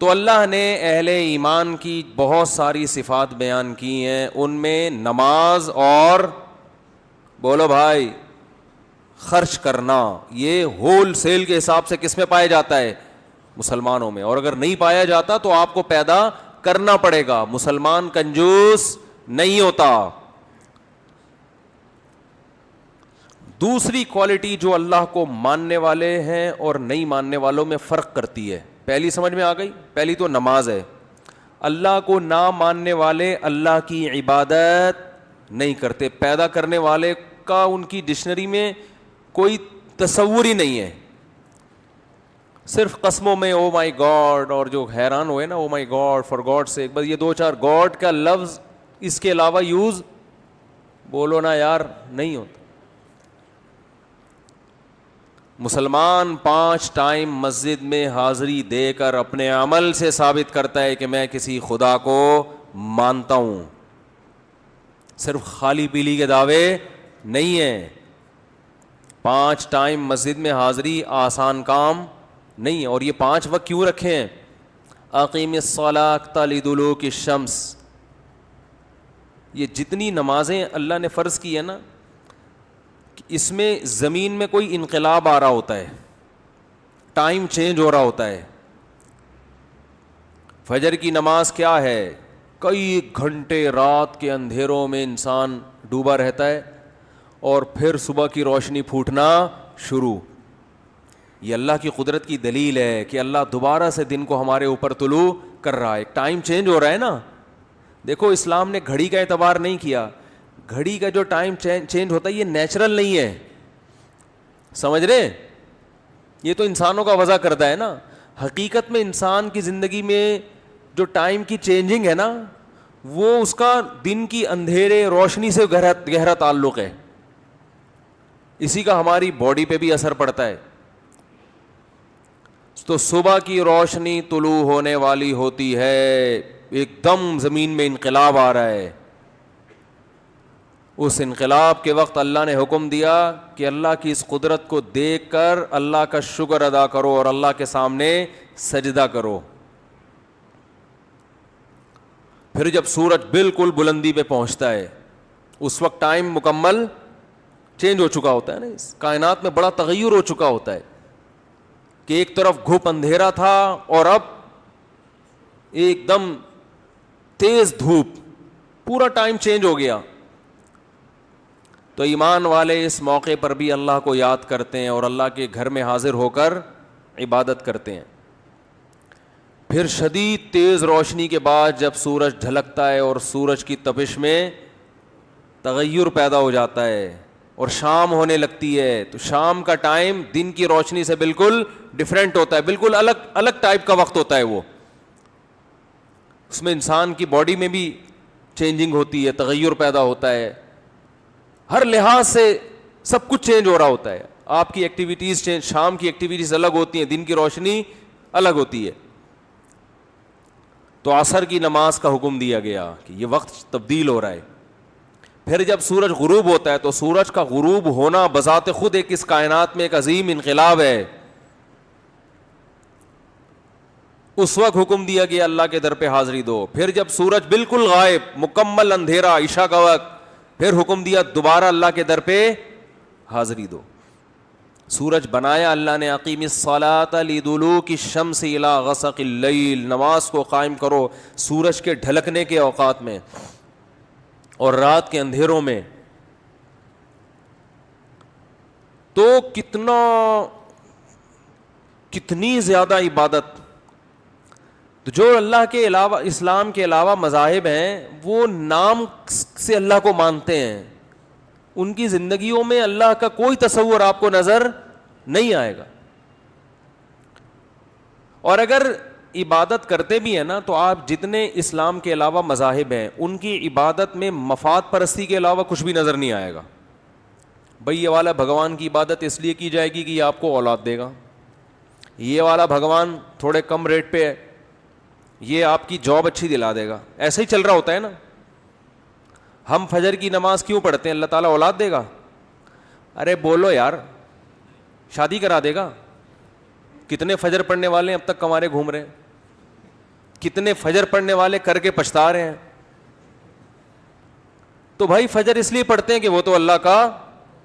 تو اللہ نے اہل ایمان کی بہت ساری صفات بیان کی ہیں، ان میں نماز اور بولو بھائی خرچ کرنا، یہ ہول سیل کے حساب سے کس میں پایا جاتا ہے؟ مسلمانوں میں. اور اگر نہیں پایا جاتا تو آپ کو پیدا کرنا پڑے گا. مسلمان کنجوس نہیں ہوتا. دوسری کوالٹی جو اللہ کو ماننے والے ہیں اور نہیں ماننے والوں میں فرق کرتی ہے، پہلی سمجھ میں آ گئی؟ پہلی تو نماز ہے. اللہ کو نہ ماننے والے اللہ کی عبادت نہیں کرتے. پیدا کرنے والے کا ان کی ڈکشنری میں کوئی تصور ہی نہیں ہے. صرف قسموں میں او مائی گاڈ، اور جو حیران ہوئے نا او مائی گاڈ فار گاڈ سے، بس یہ دو چار گاڈ کا لفظ اس کے علاوہ یوز بولو نا یار نہیں ہوتا. مسلمان 5 ٹائم مسجد میں حاضری دے کر اپنے عمل سے ثابت کرتا ہے کہ میں کسی خدا کو مانتا ہوں. صرف خالی پیلی کے دعوے نہیں ہیں. 5 ٹائم مسجد میں حاضری آسان کام نہیں ہے. اور یہ 5 وقت کیوں رکھے ہیں؟ اقیم الصلاۃ لدلوک الشمس. یہ جتنی نمازیں اللہ نے فرض کی ہے نا، اس میں زمین میں کوئی انقلاب آ رہا ہوتا ہے، ٹائم چینج ہو رہا ہوتا ہے. فجر کی نماز کیا ہے؟ کئی گھنٹے رات کے اندھیروں میں انسان ڈوبا رہتا ہے اور پھر صبح کی روشنی پھوٹنا شروع. یہ اللہ کی قدرت کی دلیل ہے کہ اللہ دوبارہ سے دن کو ہمارے اوپر طلوع کر رہا ہے. ٹائم چینج ہو رہا ہے نا. دیکھو اسلام نے گھڑی کا اعتبار نہیں کیا. گھڑی کا جو ٹائم چینج ہوتا ہے یہ نیچرل نہیں ہے، سمجھ رہے؟ یہ تو انسانوں کا وضع کرتا ہے نا. حقیقت میں انسان کی زندگی میں جو ٹائم کی چینجنگ ہے نا، وہ اس کا دن کی اندھیرے روشنی سے گہرا تعلق ہے. اسی کا ہماری باڈی پہ بھی اثر پڑتا ہے. تو صبح کی روشنی طلوع ہونے والی ہوتی ہے، ایک دم زمین میں انقلاب آ رہا ہے. اس انقلاب کے وقت اللہ نے حکم دیا کہ اللہ کی اس قدرت کو دیکھ کر اللہ کا شکر ادا کرو اور اللہ کے سامنے سجدہ کرو. پھر جب سورج بالکل بلندی پہ پہنچتا ہے اس وقت ٹائم مکمل چینج ہو چکا ہوتا ہے نا. اس کائنات میں بڑا تغیر ہو چکا ہوتا ہے کہ ایک طرف گھپ اندھیرا تھا اور اب ایک دم تیز دھوپ، پورا ٹائم چینج ہو گیا. تو ایمان والے اس موقع پر بھی اللہ کو یاد کرتے ہیں اور اللہ کے گھر میں حاضر ہو کر عبادت کرتے ہیں. پھر شدید تیز روشنی کے بعد جب سورج ڈھلکتا ہے اور سورج کی تپش میں تغیر پیدا ہو جاتا ہے اور شام ہونے لگتی ہے، تو شام کا ٹائم دن کی روشنی سے بالکل ڈیفرنٹ ہوتا ہے، بالکل الگ ٹائپ کا وقت ہوتا ہے. وہ اس میں انسان کی باڈی میں بھی چینجنگ ہوتی ہے، تغیر پیدا ہوتا ہے، ہر لحاظ سے سب کچھ چینج ہو رہا ہوتا ہے. آپ کی ایکٹیویٹیز چینج، شام کی ایکٹیویٹیز الگ ہوتی ہیں، دن کی روشنی الگ ہوتی ہے. تو عصر کی نماز کا حکم دیا گیا کہ یہ وقت تبدیل ہو رہا ہے. پھر جب سورج غروب ہوتا ہے تو سورج کا غروب ہونا بذات خود ایک اس کائنات میں ایک عظیم انقلاب ہے. اس وقت حکم دیا گیا اللہ کے در پہ حاضری دو. پھر جب سورج بالکل غائب، مکمل اندھیرا، عشاء کا وقت، پھر حکم دیا دوبارہ اللہ کے در پہ حاضری دو. سورج بنایا اللہ نے، اقیم الصلاۃ لدلوک الشمس الی غسق اللیل، نماز کو قائم کرو سورج کے ڈھلکنے کے اوقات میں اور رات کے اندھیروں میں. تو کتنی زیادہ عبادت. تو جو اللہ کے علاوہ، اسلام کے علاوہ مذاہب ہیں، وہ نام سے اللہ کو مانتے ہیں، ان کی زندگیوں میں اللہ کا کوئی تصور آپ کو نظر نہیں آئے گا. اور اگر عبادت کرتے بھی ہیں نا تو آپ جتنے اسلام کے علاوہ مذاہب ہیں ان کی عبادت میں مفاد پرستی کے علاوہ کچھ بھی نظر نہیں آئے گا. بھئی یہ والا بھگوان کی عبادت اس لیے کی جائے گی کہ یہ آپ کو اولاد دے گا، یہ والا بھگوان تھوڑے کم ریٹ پہ ہے، یہ آپ کی جاب اچھی دلا دے گا. ایسا ہی چل رہا ہوتا ہے نا. ہم فجر کی نماز کیوں پڑھتے ہیں؟ اللہ تعالیٰ اولاد دے گا. ارے بولو یار، شادی کرا دے گا. کتنے فجر پڑھنے والے اب تک کمارے گھوم رہے ہیں. کتنے فجر پڑھنے والے کر کے پچھتا رہے ہیں. تو بھائی فجر اس لیے پڑھتے ہیں کہ وہ تو اللہ کا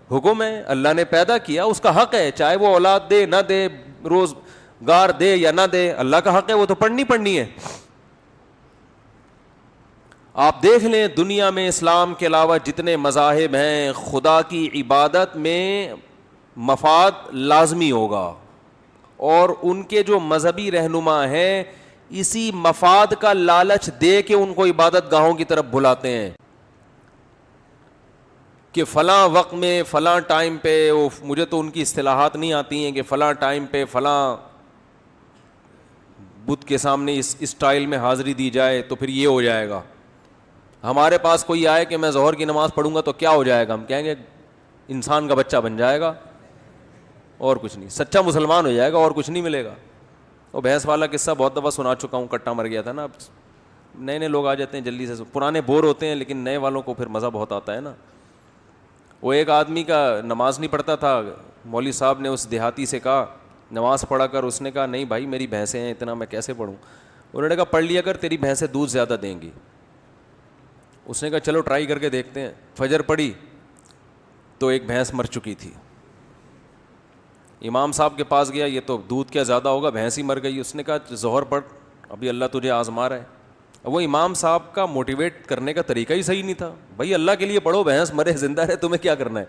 حکم ہے, اللہ نے پیدا کیا, اس کا حق ہے, چاہے وہ اولاد دے نہ دے, روزگار دے یا نہ دے, اللہ کا حق ہے, وہ تو پڑھنی ہے. آپ دیکھ لیں دنیا میں اسلام کے علاوہ جتنے مذاہب ہیں, خدا کی عبادت میں مفاد لازمی ہوگا, اور ان کے جو مذہبی رہنما ہیں اسی مفاد کا لالچ دے کے ان کو عبادت گاہوں کی طرف بلاتے ہیں کہ فلاں وقت میں فلاں ٹائم پہ, مجھے تو ان کی اصطلاحات نہیں آتی ہیں, کہ فلاں ٹائم پہ فلاں بت کے سامنے اس اسٹائل میں حاضری دی جائے تو پھر یہ ہو جائے گا. ہمارے پاس کوئی آئے کہ میں ظہر کی نماز پڑھوں گا تو کیا ہو جائے گا, ہم کہیں گے انسان کا بچہ بن جائے گا اور کچھ نہیں, سچا مسلمان ہو جائے گا اور کچھ نہیں ملے گا. وہ بھینس والا قصہ بہت دفعہ سنا چکا ہوں, کٹا مر گیا تھا نا. نئے لوگ آ جاتے ہیں جلدی سے, پرانے بور ہوتے ہیں, لیکن نئے والوں کو پھر مزہ بہت آتا ہے نا. وہ ایک آدمی کا نماز نہیں پڑھتا تھا, مولوی صاحب نے اس دیہاتی سے کہا نماز پڑھا کر, اس نے کہا نہیں بھائی میری بھینسیں ہیں, اتنا میں کیسے پڑھوں. انہوں نے کہا پڑھ لیا کر, تیری بھینسیں دودھ زیادہ دیں گی. اس نے کہا چلو ٹرائی کر کے دیکھتے ہیں. فجر پڑھی تو ایک بھینس مر چکی تھی. امام صاحب کے پاس گیا, یہ تو دودھ کیا زیادہ ہوگا, بھینس ہی مر گئی. اس نے کہا ظہر پڑھ, ابھی اللہ تجھے آزما رہا ہے. وہ امام صاحب کا موٹیویٹ کرنے کا طریقہ ہی صحیح نہیں تھا. بھائی اللہ کے لیے پڑھو, بھینس مرے زندہ رہے تمہیں کیا کرنا ہے.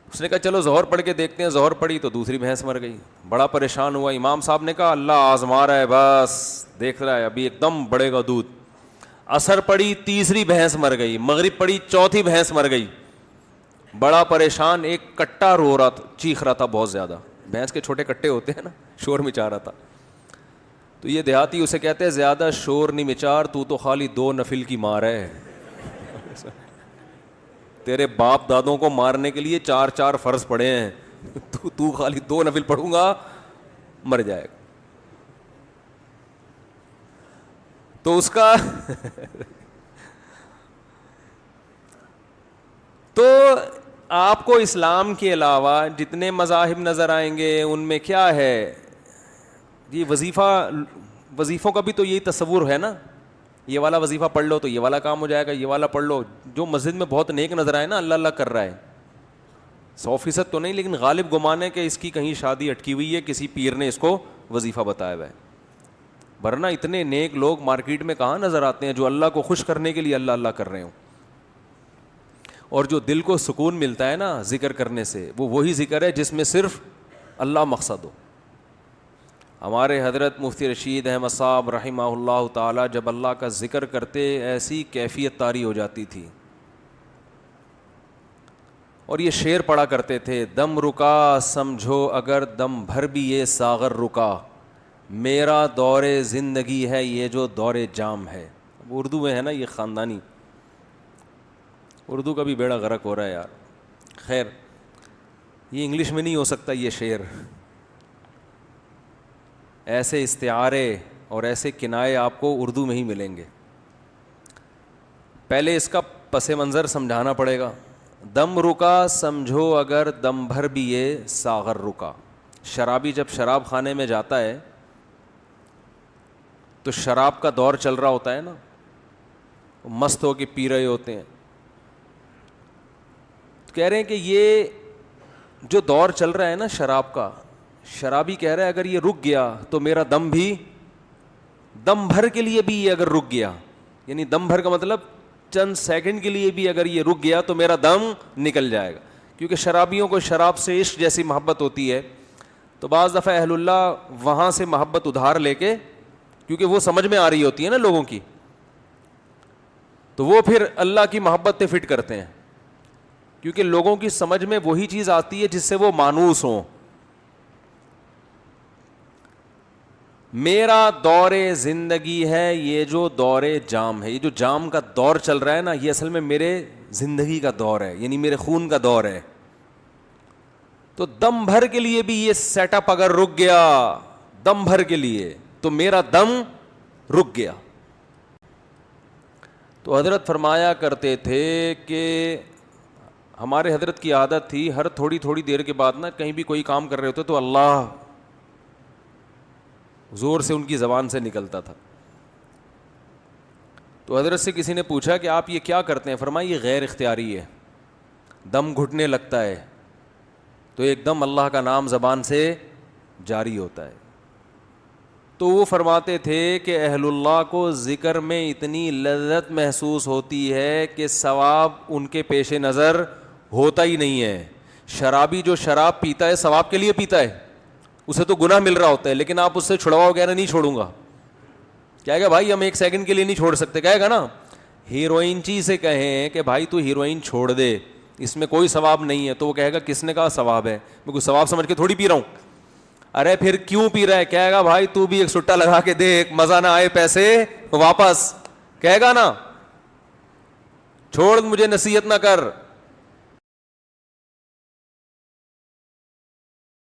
اس نے کہا چلو ظہر پڑھ کے دیکھتے ہیں. ظہر پڑھی تو دوسری بھینس مر گئی. بڑا پریشان ہوا. امام صاحب نے کہا اللہ آزما رہا ہے, بس دیکھ رہا ہے, ابھی ایک دم بڑھے گا دودھ. عصر پڑھی, تیسری بھینس مر گئی. مغرب پڑھی, چوتھی بھینس مر گئی. بڑا پریشان, ایک کٹا رو رہا تھا, چیخ رہا تھا بہت زیادہ. بھینس کے چھوٹے کٹے ہوتے ہیں نا, شور مچا رہا تھا. تو یہ دیہاتی اسے کہتے ہیں زیادہ شور نہیں مچار, تو خالی 2 نفل کی مار ہے. تیرے باپ دادوں کو مارنے کے لیے 4 فرض پڑے ہیں, تو خالی 2 نفل پڑھوں گا مر جائے گا. تو اس کا تو آپ کو اسلام کے علاوہ جتنے مذاہب نظر آئیں گے ان میں کیا ہے, یہ وظیفوں کا بھی تو یہی تصور ہے نا. یہ والا وظیفہ پڑھ لو تو یہ والا کام ہو جائے گا, یہ والا پڑھ لو. جو مسجد میں بہت نیک نظر آئے نا, اللہ اللہ کر رہا ہے, 100% تو نہیں, لیکن غالب گمان ہے کہ اس کی کہیں شادی اٹکی ہوئی ہے, کسی پیر نے اس کو وظیفہ بتایا ہوا ہے. ورنہ اتنے نیک لوگ مارکیٹ میں کہاں نظر آتے ہیں جو اللہ کو خوش کرنے کے لیے اللہ اللہ کر رہے ہوں. اور جو دل کو سکون ملتا ہے نا ذکر کرنے سے, وہ وہی ذکر ہے جس میں صرف اللہ مقصد ہو. ہمارے حضرت مفتی رشید احمد صاحب رحمہ اللہ تعالی جب اللہ کا ذکر کرتے ایسی کیفیت طاری ہو جاتی تھی. اور یہ شعر پڑھا کرتے تھے, دم رکا سمجھو اگر دم بھر بھی یہ ساغر رکا, میرا دور زندگی ہے یہ جو دور جام ہے. اردو میں ہے نا یہ خاندانی, اردو کا بھی بیڑا غرق ہو رہا ہے یار. خیر یہ انگلش میں نہیں ہو سکتا یہ شعر. ایسے استعارے اور ایسے کنائے آپ کو اردو میں ہی ملیں گے. پہلے اس کا پس منظر سمجھانا پڑے گا. دم رکا سمجھو اگر دم بھر بھی یہ ساغر رکا. شرابی جب شراب خانے میں جاتا ہے تو شراب کا دور چل رہا ہوتا ہے نا, مست ہو کے پی رہے ہوتے ہیں. کہہ رہے ہیں کہ یہ جو دور چل رہا ہے نا شراب کا, شرابی کہہ رہا ہے اگر یہ رک گیا تو میرا دم بھی, دم بھر کے لیے بھی یہ اگر رک گیا, یعنی دم بھر کا مطلب چند سیکنڈ کے لیے بھی اگر یہ رک گیا تو میرا دم نکل جائے گا. کیونکہ شرابیوں کو شراب سے عشق جیسی محبت ہوتی ہے, تو بعض دفعہ اہل اللہ وہاں سے محبت ادھار لے کے, کیونکہ وہ سمجھ میں آ رہی ہوتی ہے نا لوگوں کی, تو وہ پھر اللہ کی محبت پہ فٹ کرتے ہیں. کیونکہ لوگوں کی سمجھ میں وہی چیز آتی ہے جس سے وہ مانوس ہوں. میرا دور زندگی ہے یہ جو دور جام ہے. یہ جو جام کا دور چل رہا ہے نا, یہ اصل میں میرے زندگی کا دور ہے, یعنی میرے خون کا دور ہے. تو دم بھر کے لیے بھی یہ سیٹ اپ اگر رک گیا, دم بھر کے لیے, تو میرا دم رک گیا. تو حضرت فرمایا کرتے تھے کہ ہمارے حضرت کی عادت تھی ہر تھوڑی تھوڑی دیر کے بعد نا کہیں بھی کوئی کام کر رہے ہوتے تو اللہ زور سے ان کی زبان سے نکلتا تھا. تو حضرت سے کسی نے پوچھا کہ آپ یہ کیا کرتے ہیں؟ فرمایا یہ غیر اختیاری ہے. دم گھٹنے لگتا ہے تو ایک دم اللہ کا نام زبان سے جاری ہوتا ہے. تو وہ فرماتے تھے کہ اہل اللہ کو ذکر میں اتنی لذت محسوس ہوتی ہے کہ ثواب ان کے پیش نظر ہوتا ہی نہیں ہے. شرابی جو شراب پیتا ہے ثواب کے لیے پیتا ہے, اسے تو گناہ مل رہا ہوتا ہے, لیکن آپ اس سے چھڑواؤ گے نا نہیں چھوڑوں گا, کہے گا بھائی ہم ایک سیکنڈ کے لیے نہیں چھوڑ سکتے, کہے گا نا. ہیروئن چی سے کہیں کہ بھائی تو ہیروئن چھوڑ دے, اس میں کوئی ثواب نہیں ہے, تو وہ کہے گا کس نے کہا ثواب ہے, میں کوئی ثواب سمجھ کے تھوڑی پی رہا ہوں. ارے پھر کیوں پی رہا ہے؟ کہے گا بھائی تو بھی ایک سٹا لگا کے دیکھ, مزہ نہ آئے پیسے واپس, کہے گا نا. چھوڑ, مجھے نصیحت نہ کر,